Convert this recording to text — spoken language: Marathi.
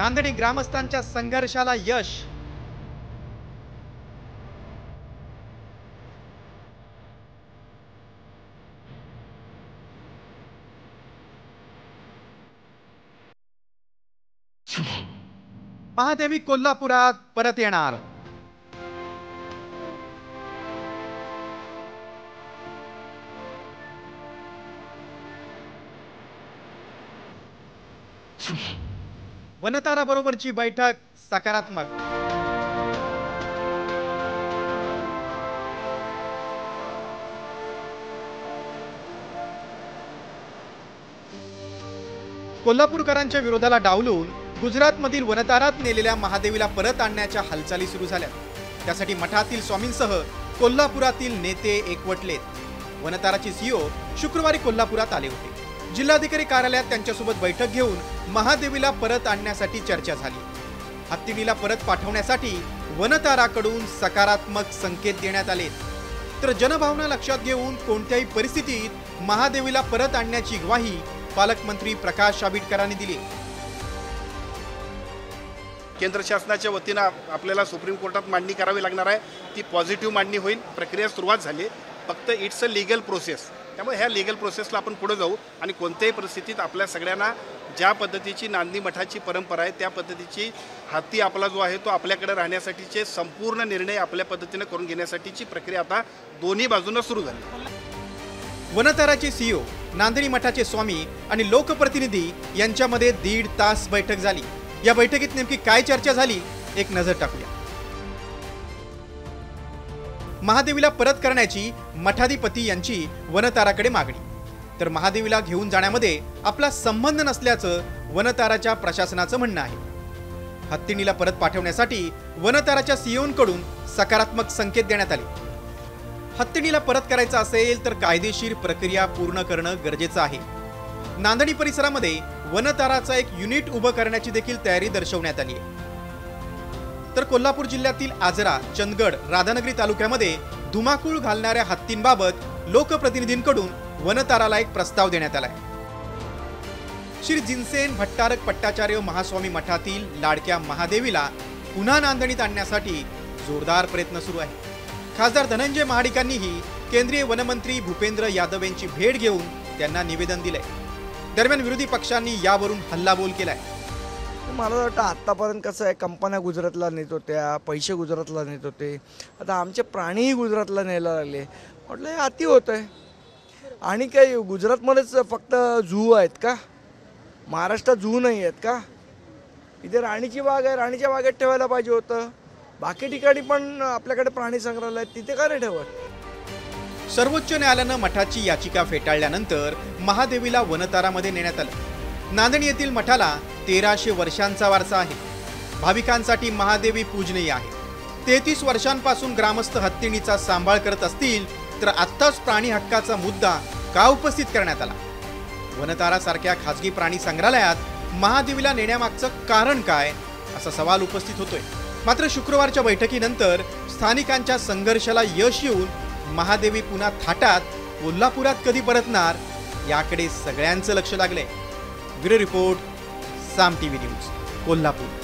नांदेडी ग्रामस्थांच्या संघर्षाला यश। महादेवी कोल्हापुरात परत येणार। वनतारा बरोबरची बैठक सकारात्मक। कोल्हापूरकरांच्या विरोधाला डावलून गुजरातमधील वनतारात नेलेल्या महादेवीला परत आणण्याच्या हालचाली सुरू झाल्या। त्यासाठी मठातील स्वामींसह कोल्हापुरातील नेते एकवटलेत। वनताराचे सीओ शुक्रवारी कोल्हापुरात आले होते। जिल्हाधिकारी कार्यालयात त्यांच्यासोबत बैठक घेऊन महादेवीला परत आणण्यासाठी चर्चा झाली। हत्तीणीला परत पाठवण्यासाठी वनताराकडून सकारात्मक संकेत देण्यात आले। तर जनभावना लक्षात घेऊन कोणत्याही परिस्थितीत महादेवीला परत आणण्याची ग्वाही पालकमंत्री प्रकाश आंबेडकरांनी दिली। केंद्र शासनाच्या वतीने आपल्याला सुप्रीम कोर्टात मांडणी करावी लागणार आहे। ती पॉझिटिव्ह मांडणी होईल। प्रक्रिया सुरुवात झाली, फक्त इट्स अ लीगल प्रोसेस। त्यामुळे ह्या लीगल प्रोसेसला आपण पुढे जाऊ आणि कोणत्याही परिस्थितीत आपल्या सगळ्यांना ज्या पद्धतीची नांदी मठाची परंपरा आहे त्या पद्धतीची हत्ती आपला जो आहे तो आपल्याकडे राहण्यासाठीचे संपूर्ण निर्णय आपल्या पद्धतीने करून घेण्यासाठीची प्रक्रिया आता दोन्ही बाजूंना सुरू झाली। वनताराचे सीओ, नांदेडी मठाचे स्वामी आणि लोकप्रतिनिधी यांच्यामध्ये 1.5 तास बैठक झाली। या बैठकीत नेमकी काय चर्चा झाली, एक नजर टाकूया। महादेवीला परत करण्याची मठाधिपती यांची वनताराकडे मागणी। तर महादेवीला घेऊन जाण्यामध्ये आपला संबंध नसल्याचं वनताराच्या प्रशासनाचं म्हणणं आहे। हत्तीणीला परत पाठवण्यासाठी वनताराच्या सीओंकडून सकारात्मक संकेत देण्यात आले। हत्तीणीला परत करायचं असेल तर कायदेशीर प्रक्रिया पूर्ण करणं गरजेचं आहे। नांदेडी परिसरामध्ये वनताराचा एक युनिट उभं करण्याची देखील तयारी दर्शवण्यात आली आहे। तर कोल्हापूर जिल्ह्यातील आजरा, चंदगड, राधानगरी तालुक्यामध्ये धुमाकूळ घालणाऱ्या हत्तींबाबत लोकप्रतिनिधींकडून वनताराला एक प्रस्ताव देण्यात आलाय। श्री जिनसेन भट्टारक पट्टाचार्य महास्वामी मठातील लाडक्या महादेवीला पुन्हा नांदणीत आणण्यासाठी जोरदार प्रयत्न सुरू आहे। खासदार धनंजय महाडिकांनीही केंद्रीय वनमंत्री भूपेंद्र यादव यांची भेट घेऊन त्यांना निवेदन दिलंय। दरम्यान विरोधी पक्षांनी यावरून हल्लाबोल केलाय। मला वाटतं आत्तापर्यंत कसं आहे, कंपन्या गुजरातला नेत होत्या, पैसे गुजरातला नेत होते, आता आमचे प्राणीही गुजरातला न्यायला लागले। म्हटलं हे अति होत आहे। आणि काही गुजरातमध्येच फक्त झू आहेत का? महाराष्ट्रात झू नाही आहेत का? इथे राणीची बाग आहे, राणीच्या बागेत ठेवायला पाहिजे होतं। बाकी ठिकाणी पण आपल्याकडे प्राणी संग्रहालय आहेत, तिथे का नाही ठेवत? सर्वोच्च न्यायालयानं मठाची याचिका फेटाळल्यानंतर महादेवीला वनतारामध्ये नेण्यात आलं। नांदेड येथील मठाला 1300 वर्षांचा वारसा आहे। भाविकांसाठी महादेवी पूजनीय आहे। 33 वर्षांपासून ग्रामस्थ हत्तीणीचा सांभाळ करत असतील तर आत्ताच प्राणी हक्काचा मुद्दा का उपस्थित करण्यात आला? वनतारासारख्या खासगी प्राणी संग्रहालयात महादेवीला नेण्यामागचं कारण काय, असा सवाल उपस्थित होतोय। मात्र शुक्रवारच्या बैठकीनंतर स्थानिकांच्या संघर्षाला यश येऊन महादेवी पुन्हा थाटात कोल्हापुरात कधी परतणार याकडे सगळ्यांचं लक्ष लागलंय। ब्युरो रिपोर्ट, साम टीव्ही न्यूज, कोल्हापूर।